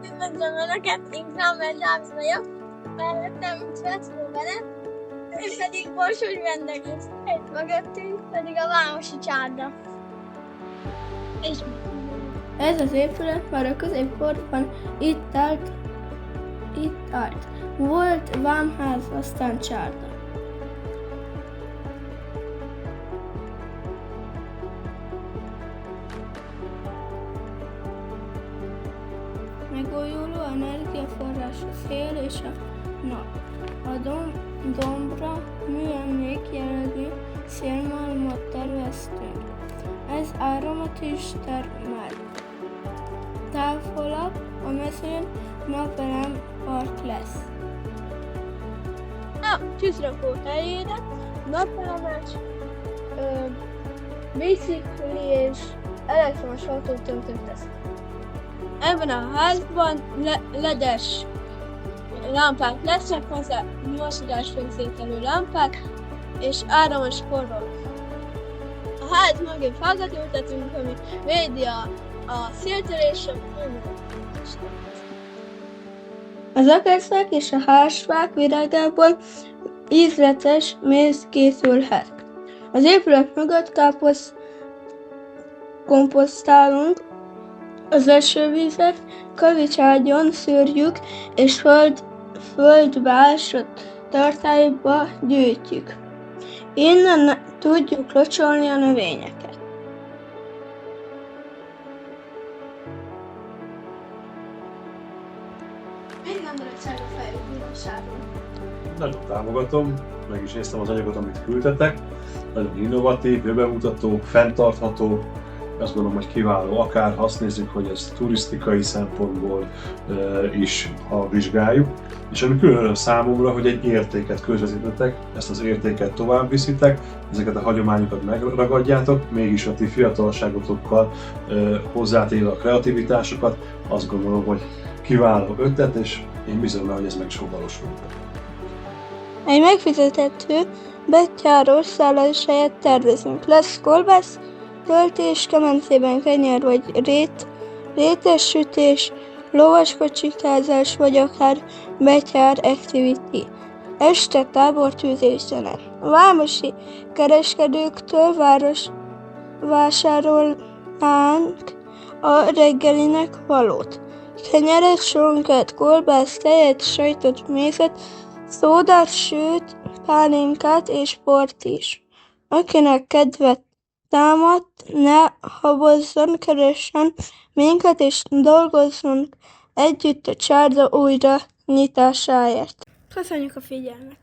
Üdvözlöm Önöket, én Kramer Dávid vagyok, mellettem Csecsó vele, ő pedig Borsós vendegész, mögöttünk pedig a Vámosi csárda. És Ez az épület már a középkorban itt állt. Volt vámház, aztán csárda. Megújuló energiaforrás a szél és a nap. A dombra műemlék jellegű szélmalmot terveztünk. Ez áramot is termel. Távolabb a mezőn napelem park lesz. a tűzrakó helyére napelemes, bicikli és elektromos autótöltőt tesz. Ebben a házban ledes lámpák lesznek, hozzá 8 rögzítelő lámpák és áramos forró. A ház mögé fákat ültetünk, ami védi a széltől és a hőmérséklettől. Az akerszák és a hársfák virágából ízletes méz készülhet. Az épület mögött komposztálunk, az esővizet kavicságyon szűrjük és földbe ásott tartályba gyűjtjük. Innen tudjuk locsolni a növényeket. Még nem recseg a fejük bíróságon. Nagyon támogatom, meg is néztem az anyagot, amit küldtetek. Nagyon innovatív, jövőmutató, fenntartható. Azt gondolom, hogy kiváló, akár azt nézzük, hogy ez turisztikai szempontból is, ha vizsgáljuk. És ami külön öröm számomra, hogy egy értéket közvetítetek, ezt az értéket tovább viszitek, ezeket a hagyományokat megragadjátok, mégis a ti fiatalságotokkal hozzátéve a kreativitásokat, azt gondolom, hogy kiváló ötlet, és én bízom benne, hogy ez meg is fog valósulni. Egy megfizethető, betyáros szálláshelyet tervezünk. Lesz kolbász, töltés, kemencében kenyér vagy rétes sütés, lovaskocsikázás vagy akár betyár activity. Este tábortűzés zene. A vámosi kereskedőktől vásárolnánk a reggelinek valót. Kenyeret, sonkát, kolbászt, tejet, sajtot, mézet, szódát, sőt, pálinkát és bort is. Akinek kedvet támad, ne habozzon, keressen minket és dolgozzunk együtt a csárda újra nyitásáért. Köszönjük a figyelmet!